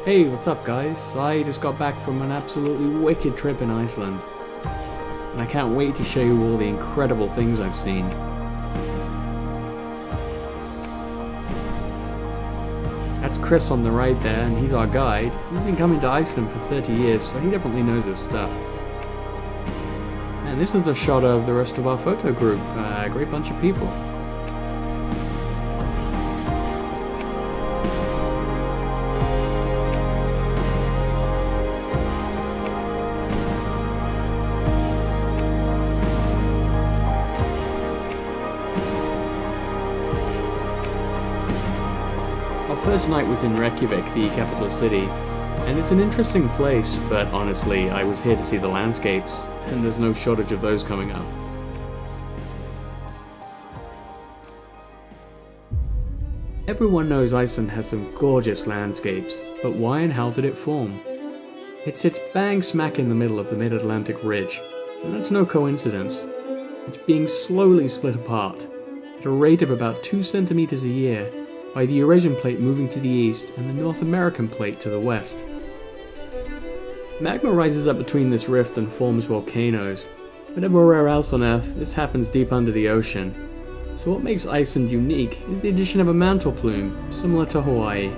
Hey, what's up guys? I just got back from an absolutely wicked trip in Iceland, and I can't wait to show you all the incredible things I've seen. That's Chris on the right there, and he's our guide. He's been coming to Iceland for 30 years, so he definitely knows his stuff. And this is a shot of the rest of our photo group, a great bunch of people. Our first night was in Reykjavik, the capital city, and it's an interesting place, but honestly, I was here to see the landscapes, and there's no shortage of those coming up. Everyone knows Iceland has some gorgeous landscapes, but why and how did it form? It sits bang smack in the middle of the mid-Atlantic ridge, and that's no coincidence. It's being slowly split apart, at a rate of about 2 centimeters a year, by the Eurasian plate moving to the east and the North American plate to the west. Magma rises up between this rift and forms volcanoes, but everywhere else on Earth this happens deep under the ocean. So what makes Iceland unique is the addition of a mantle plume, similar to Hawaii.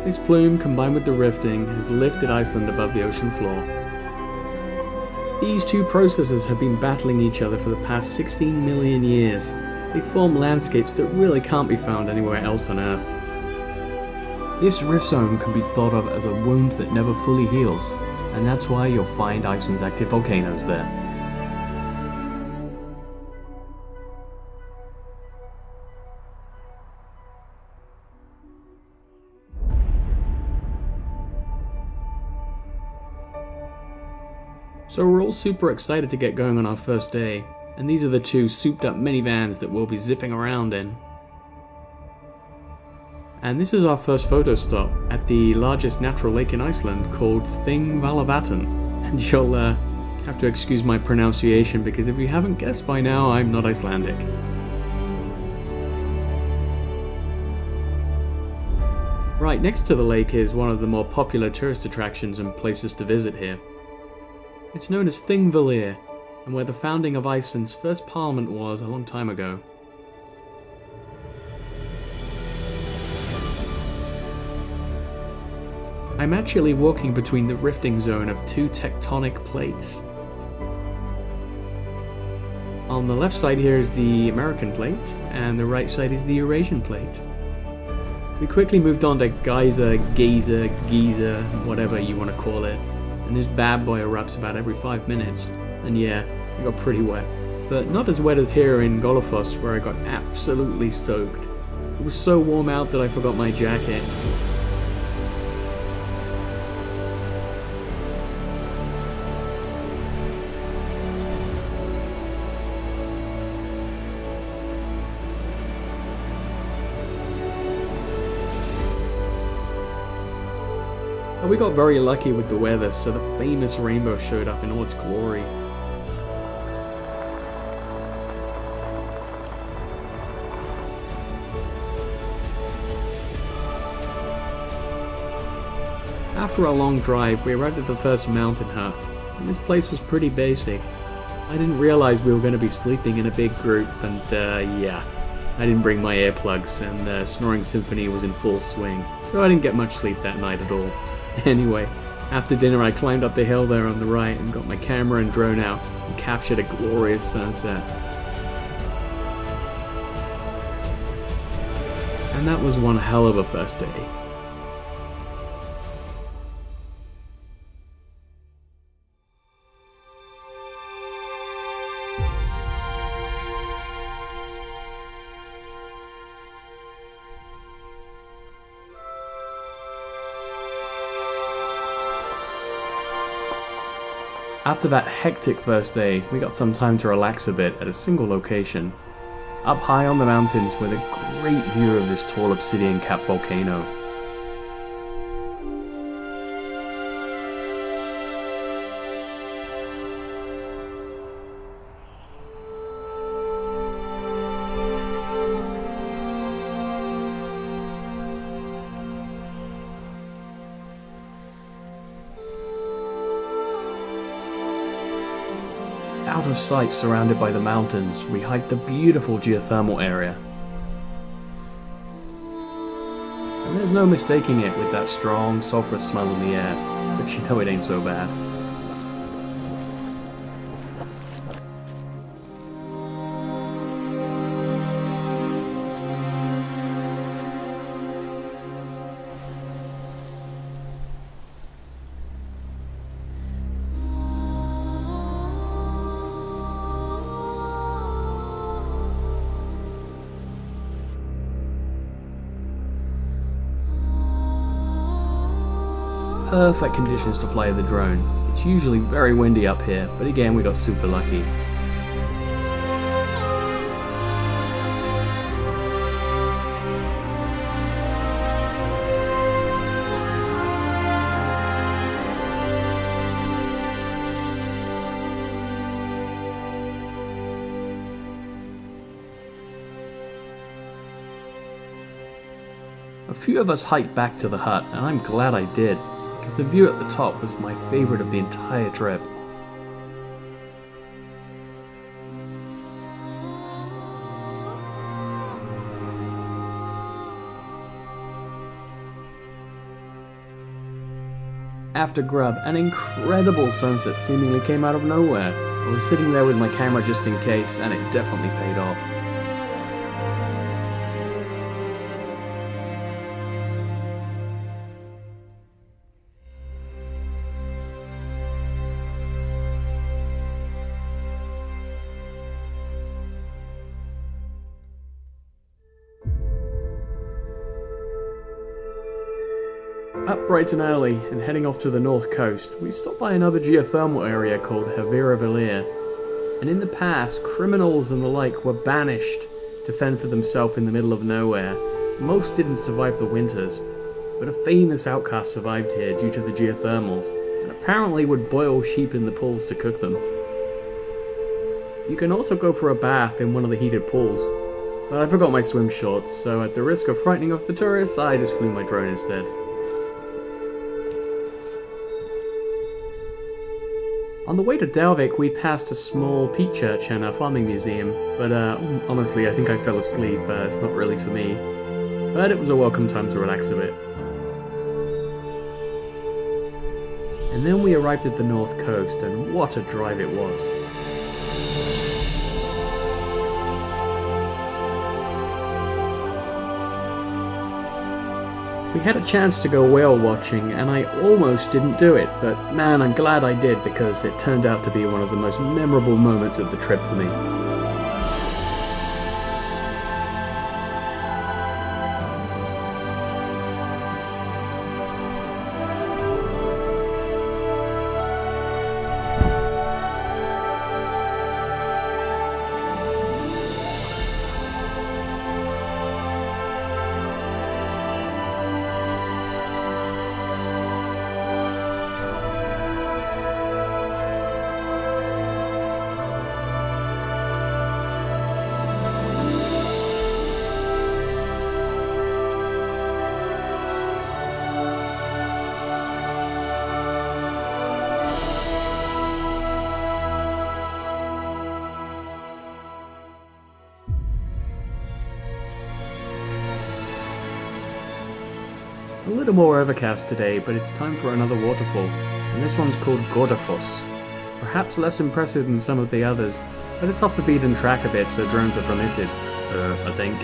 This plume, combined with the rifting, has lifted Iceland above the ocean floor. These two processes have been battling each other for the past 16 million years. They form landscapes that really can't be found anywhere else on Earth. This rift zone can be thought of as a wound that never fully heals, and that's why you'll find Iceland's active volcanoes there. So we're all super excited to get going on our first day. And these are the two souped up minivans that we'll be zipping around in. And this is our first photo stop at the largest natural lake in Iceland called Thingvallavatn. And you'll have to excuse my pronunciation because if you haven't guessed by now, I'm not Icelandic. Right next to the lake is one of the more popular tourist attractions and places to visit here. It's known as Thingvellir, and where the founding of Iceland's first parliament was a long time ago. I'm actually walking between the rifting zone of two tectonic plates. On the left side here is the American plate, and the right side is the Eurasian plate. We quickly moved on to Geyser, whatever you want to call it, and this bad boy erupts about every 5 minutes. And yeah, it got pretty wet. But not as wet as here in Gollafoss, where I got absolutely soaked. It was so warm out that I forgot my jacket. And we got very lucky with the weather, so the famous rainbow showed up in all its glory. After a long drive, we arrived at the first mountain hut, and this place was pretty basic. I didn't realize we were going to be sleeping in a big group, and yeah, I didn't bring my earplugs, and the snoring symphony was in full swing, so I didn't get much sleep that night at all. Anyway, after dinner I climbed up the hill there on the right and got my camera and drone out and captured a glorious sunset. And that was one hell of a first day. After that hectic first day, we got some time to relax a bit at a single location. Up high on the mountains with a great view of this tall obsidian cap volcano. of sight surrounded by the mountains, we hiked the beautiful geothermal area. And there's no mistaking it with that strong, sulfurous smell in the air, but you know it ain't so bad. Perfect conditions to fly the drone. It's usually very windy up here, but again we got super lucky. A few of us hiked back to the hut, and I'm glad I did, because the view at the top was my favorite of the entire trip. After grub, an incredible sunset seemingly came out of nowhere. I was sitting there with my camera just in case, and it definitely paid off. Up bright and early, and heading off to the north coast, we stopped by another geothermal area called Havira. And in the past, criminals and the like were banished to fend for themselves in the middle of nowhere. Most didn't survive the winters, but a famous outcast survived here due to the geothermals, and apparently would boil sheep in the pools to cook them. You can also go for a bath in one of the heated pools, but I forgot my swim shorts, so at the risk of frightening off the tourists, I just flew my drone instead. On the way to Dalvik, we passed a small peat church and a farming museum, but honestly I think I fell asleep, it's not really for me. But it was a welcome time to relax a bit. And then we arrived at the north coast, and what a drive it was. We had a chance to go whale watching, and I almost didn't do it, but man, I'm glad I did because it turned out to be one of the most memorable moments of the trip for me. A little more overcast today, but it's time for another waterfall, and this one's called Gordafoss. Perhaps less impressive than some of the others, but it's off the beaten track a bit, so drones are permitted, I think.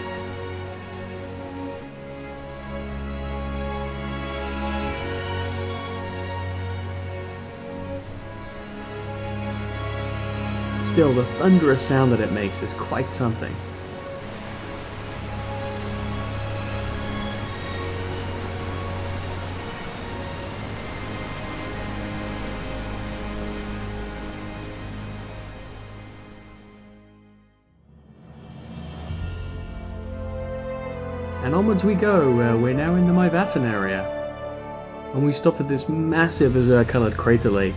Still, the thunderous sound that it makes is quite something. And onwards we go, we're now in the Myvatten area. And we stopped at this massive azure-coloured crater lake.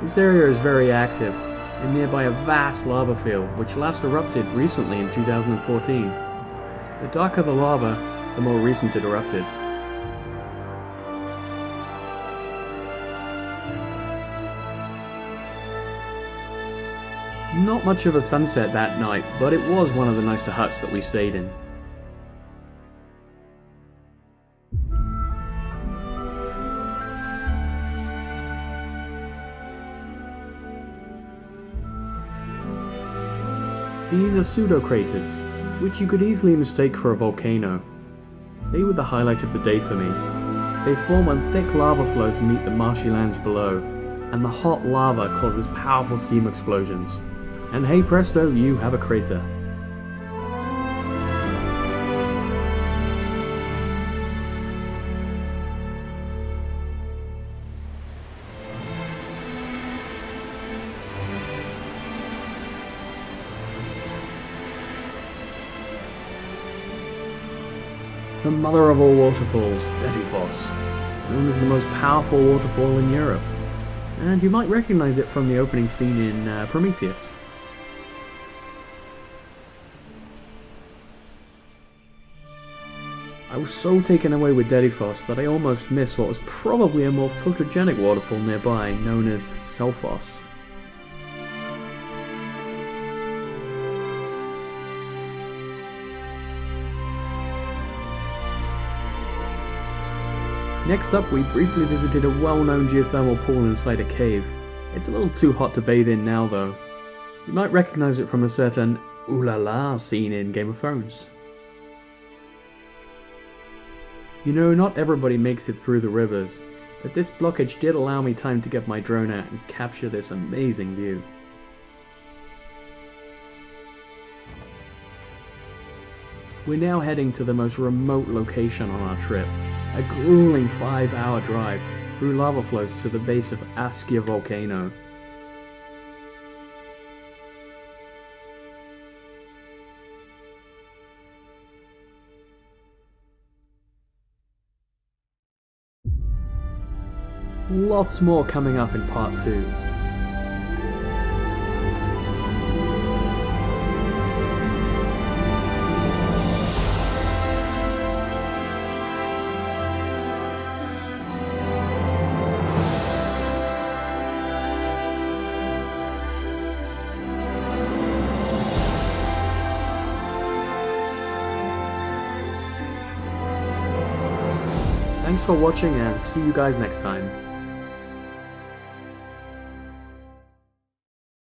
This area is very active, and nearby a vast lava field, which last erupted recently in 2014. The darker the lava, the more recent it erupted. Not much of a sunset that night, but it was one of the nicer huts that we stayed in. These are pseudo-craters, which you could easily mistake for a volcano. They were the highlight of the day for me. They form when thick lava flows meet the marshy lands below, and the hot lava causes powerful steam explosions. And hey presto, you have a crater. The mother of all waterfalls, Dettifoss, known as the most powerful waterfall in Europe. And you might recognize it from the opening scene in Prometheus. I was so taken away with Dettifoss that I almost missed what was probably a more photogenic waterfall nearby, known as Selfoss. Next up, we briefly visited a well-known geothermal pool inside a cave. It's a little too hot to bathe in now though. You might recognize it from a certain ooh la la scene in Game of Thrones. You know, not everybody makes it through the rivers, but this blockage did allow me time to get my drone out and capture this amazing view. We're now heading to the most remote location on our trip, a grueling 5-hour drive through lava flows to the base of Askja volcano. Lots more coming up in part 2. Thanks for watching and see you guys next time.